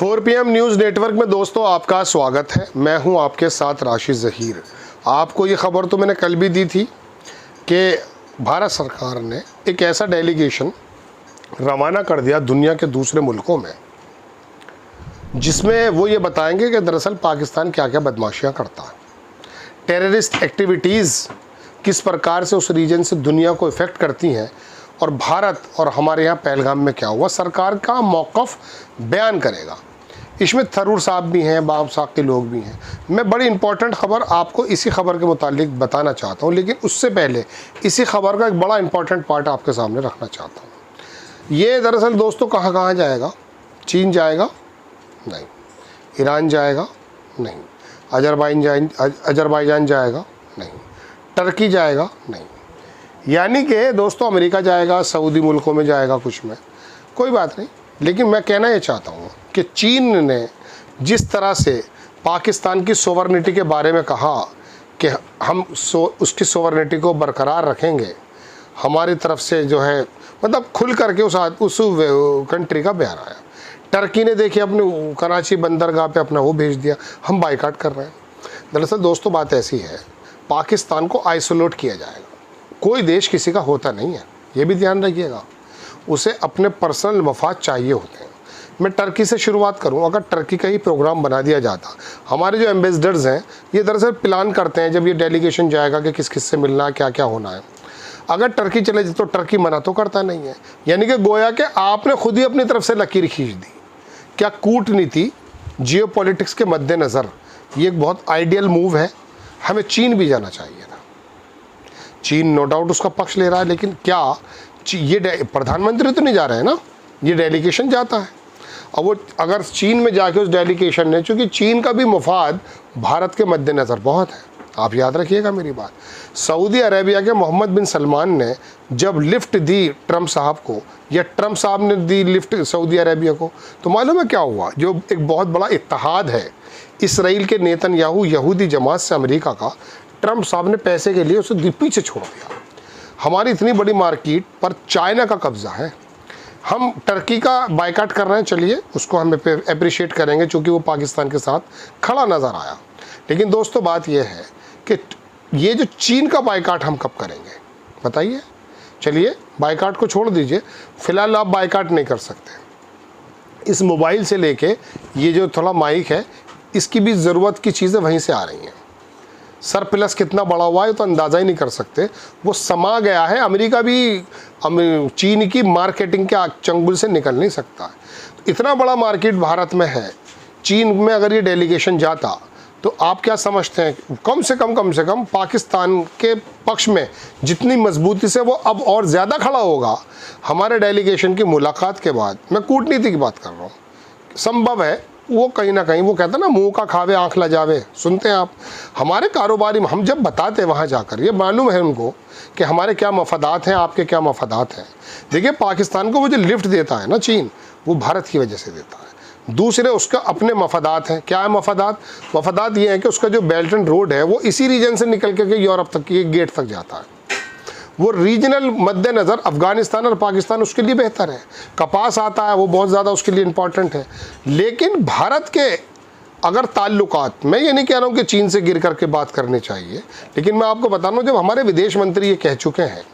4 PM news network में दोस्तों आपका स्वागत है। मैं हूं आपके साथ राशिद ज़हीर। आपको ये खबर तो मैंने कल भी दी थी कि भारत सरकार ने एक ऐसा डेलीगेशन रवाना कर दिया दुनिया के दूसरे मुल्कों में, जिसमें वो ये बताएंगे कि दरअसल पाकिस्तान क्या क्या बदमाशियाँ करता है, टेररिस्ट एक्टिविटीज़ किस प्रकार से उस रीजन से दुनिया को इफ़ेक्ट करती हैं, और भारत और हमारे यहाँ पहलगाम में क्या हुआ, सरकार का मौक़िफ़ बयान करेगा। इसमें थरूर साहब भी हैं, बाब साहब के लोग भी हैं। मैं बड़ी इंपॉर्टेंट ख़बर आपको इसी खबर के मुतालिक बताना चाहता हूँ, लेकिन उससे पहले इसी खबर का एक बड़ा इंपॉर्टेंट पार्ट आपके सामने रखना चाहता हूँ। ये दरअसल दोस्तों कहाँ कहाँ जाएगा? चीन जाएगा? नहीं। ईरान जाएगा? नहीं। अजरबैजान जाएगा? नहीं। टर्की जाएगा? नहीं। यानी कि दोस्तों अमेरिका जाएगा, सऊदी मुल्कों में जाएगा, कुछ में कोई बात नहीं। लेकिन मैं कहना ये चाहता हूँ कि चीन ने जिस तरह से पाकिस्तान की सोवरेनिटी के बारे में कहा कि हम उसकी सोवरेनिटी को बरकरार रखेंगे, हमारी तरफ से जो है मतलब खुल करके उस कंट्री का बयान आया। टर्की ने देखिए अपने कराची बंदरगाह पे अपना वो भेज दिया, हम बाइकाट कर रहे हैं। दरअसल दोस्तों बात ऐसी है, पाकिस्तान को आइसोलेट किया जाएगा। कोई देश किसी का होता नहीं है, ये भी ध्यान रखिएगा। उसे अपने पर्सनल मफाद चाहिए होते हैं। मैं टर्की से शुरुआत करूं। अगर टर्की का ही प्रोग्राम बना दिया जाता, हमारे जो एम्बेसडर्स हैं ये दरअसल प्लान करते हैं जब ये डेलीगेशन जाएगा कि किस किस से मिलना है, क्या क्या होना है। अगर टर्की चले तो टर्की मना तो करता नहीं है, यानी कि गोया कि आपने खुद ही अपनी तरफ से लकीर खींच दी। क्या कूटनीति जियोपॉलिटिक्स के मद्देनज़र ये एक बहुत आइडियल मूव है। हमें चीन भी जाना चाहिए था। चीन नो डाउट उसका पक्ष ले रहा है, लेकिन क्या ये प्रधानमंत्री तो नहीं जा रहे हैं ना, ये डेलीगेशन जाता है। अब वो अगर चीन में जाके उस डेलीगेशन ने, चूँकि चीन का भी मफाद भारत के मद्देनज़र बहुत है, आप याद रखिएगा मेरी बात। सऊदी अरेबिया के मोहम्मद बिन सलमान ने जब लिफ्ट दी ट्रंप साहब को, या ट्रंप साहब ने दी लिफ्ट सऊदी अरेबिया को, तो मालूम है क्या हुआ? जो एक बहुत बड़ा इत्तेहाद है इसराइल के नेतन्याहू यहूदी जमात से अमेरिका का, ट्रंप साहब ने पैसे के लिए उसे पीछे छोड़ दिया। हमारी इतनी बड़ी मार्केट पर चाइना का कब्ज़ा है। हम टर्की का बाइकाट कर रहे हैं, चलिए उसको हम अप्रिशिएट करेंगे क्योंकि वो पाकिस्तान के साथ खड़ा नज़र आया। लेकिन दोस्तों बात यह है कि ये जो चीन का बाइकाट हम कब करेंगे बताइए? चलिए बाइकाट को छोड़ दीजिए, फ़िलहाल आप बाइकाट नहीं कर सकते। इस मोबाइल से लेके ये जो थोड़ा माइक है, इसकी भी ज़रूरत की चीज़ें वहीं से आ रही हैं। सर प्लस कितना बड़ा हुआ है तो अंदाज़ा ही नहीं कर सकते, वो समा गया है। अमेरिका भी चीन की मार्केटिंग के चंगुल से निकल नहीं सकता। इतना बड़ा मार्केट भारत में है। चीन में अगर ये डेलीगेशन जाता तो आप क्या समझते हैं, कम से कम पाकिस्तान के पक्ष में जितनी मजबूती से वो अब और ज़्यादा खड़ा होगा हमारे डेलीगेशन की मुलाकात के बाद। मैं कूटनीति की बात कर रहा हूँ। संभव है वो कहीं ना कहीं, वो कहता है ना मुंह का खावे आँख लजावे, सुनते हैं आप। हमारे कारोबारी हम जब बताते हैं वहाँ जाकर, ये मालूम है उनको कि हमारे क्या मफादात हैं, आपके क्या मफादात हैं। देखिए पाकिस्तान को वो जो लिफ्ट देता है ना चीन, वो भारत की वजह से देता है। दूसरे उसका अपने मफादात हैं। क्या है मफादात? मफादात ये है कि उसका जो बेल्ट एंड रोड है वो इसी रीजन से निकल के यूरोप तक के गेट तक जाता है। वो रीजनल मद्देनज़र अफ़गानिस्तान और पाकिस्तान उसके लिए बेहतर है। कपास आता है वो बहुत ज़्यादा उसके लिए इम्पॉर्टेंट है। लेकिन भारत के अगर ताल्लुकात, मैं ये नहीं कह रहा हूँ कि चीन से गिर करके बात करनी चाहिए, लेकिन मैं आपको बता रहा हूँ जब हमारे विदेश मंत्री ये कह चुके हैं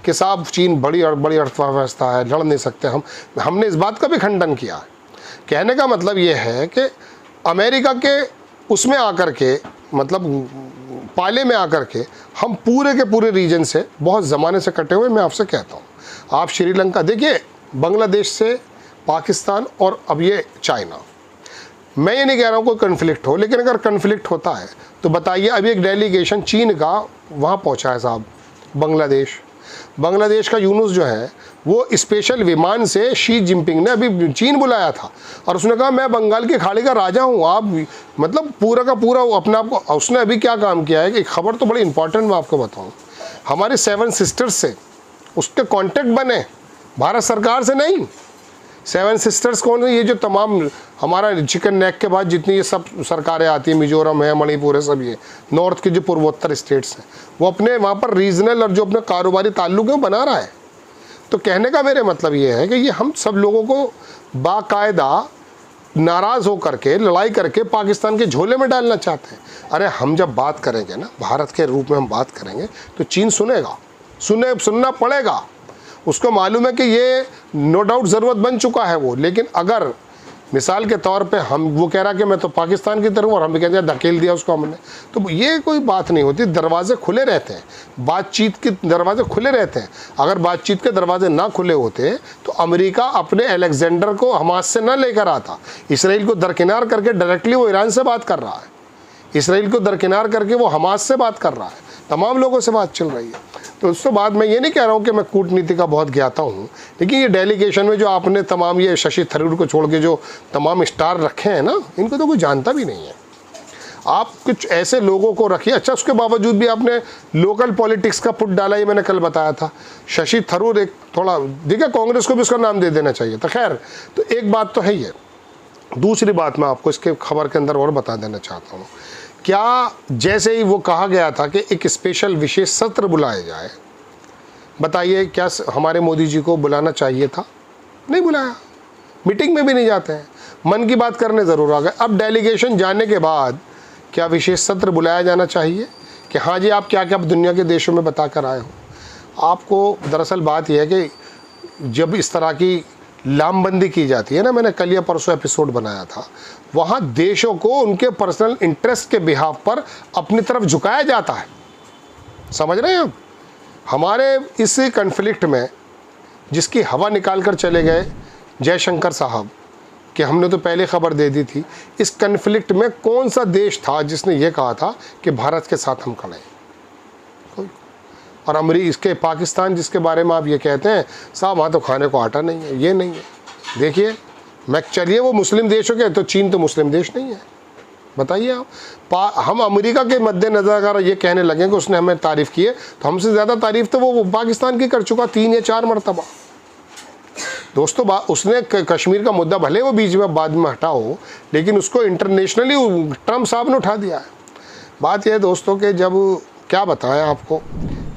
कि साहब चीन बड़ी अर्थव्यवस्था है, लड़ नहीं सकते हमने इस बात का भी खंडन किया है। कहने का मतलब ये है कि अमेरिका के उसमें आकर के, मतलब पाले में आकर के हम पूरे के पूरे रीजन से बहुत ज़माने से कटे हुए। मैं आपसे कहता हूँ, आप श्रीलंका देखिए, बांग्लादेश से पाकिस्तान और अब ये चाइना। मैं ये नहीं कह रहा हूँ कोई कन्फ्लिक्ट हो, लेकिन अगर कन्फ्लिक्ट होता है तो बताइए। अभी एक डेलीगेशन चीन का वहाँ पहुँचा है साहब, बांग्लादेश का यूनुस जो है वो स्पेशल विमान से शी जिनपिंग ने अभी चीन बुलाया था, और उसने कहा मैं बंगाल की खाड़ी का राजा हूँ। आप मतलब पूरा का पूरा अपने आप को, उसने अभी क्या काम किया है, एक खबर तो बड़ी इंपॉर्टेंट मैं आपको बताऊँ। हमारे 7 सिस्टर्स से उसके कॉन्टेक्ट बने, भारत सरकार से नहीं। 7 सिस्टर्स कौन है? ये जो तमाम हमारा चिकन नेक के बाद जितनी ये सब सरकारें आती हैं, मिजोरम है, मणिपुर है, सब ये नॉर्थ के जो पूर्वोत्तर स्टेट्स हैं, वो अपने वहाँ पर रीजनल और जो अपने कारोबारी ताल्लुक है बना रहा है। तो कहने का मेरे मतलब ये है कि ये हम सब लोगों को बाकायदा नाराज़ होकर के लड़ाई करके पाकिस्तान के झोले में डालना चाहते हैं। अरे हम जब बात करेंगे ना, भारत के रूप में हम बात करेंगे तो चीन सुनेगा, सुनना पड़ेगा। उसको मालूम है कि ये नो डाउट ज़रूरत बन चुका है वो, लेकिन अगर मिसाल के तौर पे वो कह रहा कि मैं तो पाकिस्तान की तरफ, और हम भी कहते हैं धकेल दिया उसको हमने, तो ये कोई बात नहीं होती। दरवाजे खुले रहते हैं, बातचीत के दरवाजे खुले रहते हैं। अगर बातचीत के दरवाजे ना खुले होते तो अमेरिका अपने अलेक्जेंडर को हमास से ना लेकर आता, इसराइल को दरकिनार करके डायरेक्टली वो ईरान से बात कर रहा है, इसराइल को दरकिनार करके वो हमास से बात कर रहा है, तमाम लोगों से बात चल रही है। तो उसके बाद मैं ये नहीं कह रहा हूँ कि मैं कूटनीति का बहुत ज्ञाता हूँ, लेकिन ये डेलीगेशन में जो आपने तमाम ये शशि थरूर को छोड़ के जो तमाम स्टार रखे हैं ना, इनको तो कोई जानता भी नहीं है। आप कुछ ऐसे लोगों को रखिए। अच्छा, उसके बावजूद भी आपने लोकल पॉलिटिक्स का पुट डाला, ये मैंने कल बताया था। शशि थरूर एक थोड़ा देखिए, कांग्रेस को भी उसका नाम दे देना चाहिए था। खैर, तो एक बात तो है ये। दूसरी बात मैं आपको इसके खबर के अंदर और बता देना चाहता हूँ। क्या जैसे ही वो कहा गया था कि एक स्पेशल विशेष सत्र बुलाया जाए, बताइए क्या हमारे मोदी जी को बुलाना चाहिए था? नहीं बुलाया, मीटिंग में भी नहीं जाते हैं, मन की बात करने ज़रूर आ गए। अब डेलीगेशन जाने के बाद क्या विशेष सत्र बुलाया जाना चाहिए कि हाँ जी आप क्या क्या दुनिया के देशों में बता कर आए हो? आपको दरअसल बात यह है कि जब इस तरह की लामबंदी की जाती है ना, मैंने कल या परसों एपिसोड बनाया था, वहाँ देशों को उनके पर्सनल इंटरेस्ट के बिहाफ पर अपनी तरफ झुकाया जाता है। समझ रहे हैं आप? हमारे इस कन्फ्लिक्ट में जिसकी हवा निकाल कर चले गए जयशंकर साहब, कि हमने तो पहले खबर दे दी थी, इस कन्फ्लिक्ट में कौन सा देश था जिसने ये कहा था कि भारत के साथ हम खड़े हैं? कोई। और अमरीका, इसके पाकिस्तान जिसके बारे में आप ये कहते हैं साहब वहाँ तो खाने को आटा नहीं है, ये नहीं है। देखिए, मैं चलिए वो मुस्लिम देशों के, तो चीन तो मुस्लिम देश नहीं है, बताइए आप। हम अमेरिका के मद्देनज़र अगर ये कहने लगे कि उसने हमें तारीफ़ की है, तो हमसे ज़्यादा तारीफ़ तो वो पाकिस्तान की कर चुका 3 या 4 मरतबा। दोस्तों, उसने कश्मीर का मुद्दा भले वो बीच में बाद में हटा हो, लेकिन उसको इंटरनेशनली ट्रम्प साहब ने उठा दिया है। बात यह है दोस्तों कि जब क्या बताएं आपको,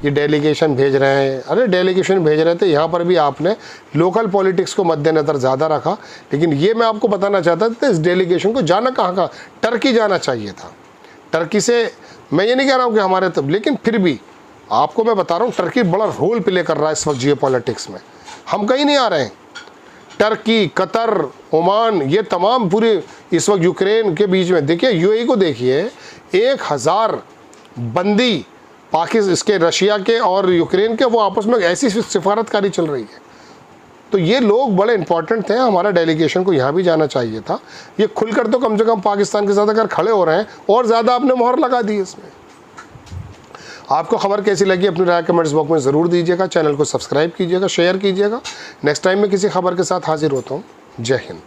ये डेलीगेशन भेज रहे हैं, अरे डेलीगेशन भेज रहे थे, यहाँ पर भी आपने लोकल पॉलिटिक्स को मद्देनज़र ज़्यादा रखा। लेकिन ये मैं आपको बताना चाहता था, इस डेलीगेशन को जाना कहाँ, टर्की जाना चाहिए था। टर्की से मैं ये नहीं कह रहा हूँ कि हमारे तब, लेकिन फिर भी आपको मैं बता रहा हूँ टर्की बड़ा रोल प्ले कर रहा है इस वक्त जियो पॉलिटिक्स में। हम कहीं नहीं आ रहे हैं। टर्की, कतर, ओमान, ये तमाम पूरे इस वक्त यूक्रेन के बीच में, देखिए यूएई को देखिए, 1000 बंदी पाकिस्तान, इसके रशिया के और यूक्रेन के, वो आपस में ऐसी सिफारतकारी चल रही है। तो ये लोग बड़े इंपॉर्टेंट थे, हमारा डेलीगेशन को यहाँ भी जाना चाहिए था। ये खुलकर तो कम से कम पाकिस्तान के साथ अगर खड़े हो रहे हैं, और ज़्यादा आपने मोहर लगा दी इसमें। आपको खबर कैसी लगी अपनी राय कमेंट्स बॉक्स में ज़रूर दीजिएगा। चैनल को सब्सक्राइब कीजिएगा, शेयर कीजिएगा। नेक्स्ट टाइम मैं किसी खबर के साथ हाजिर होता हूँ। जय हिंद।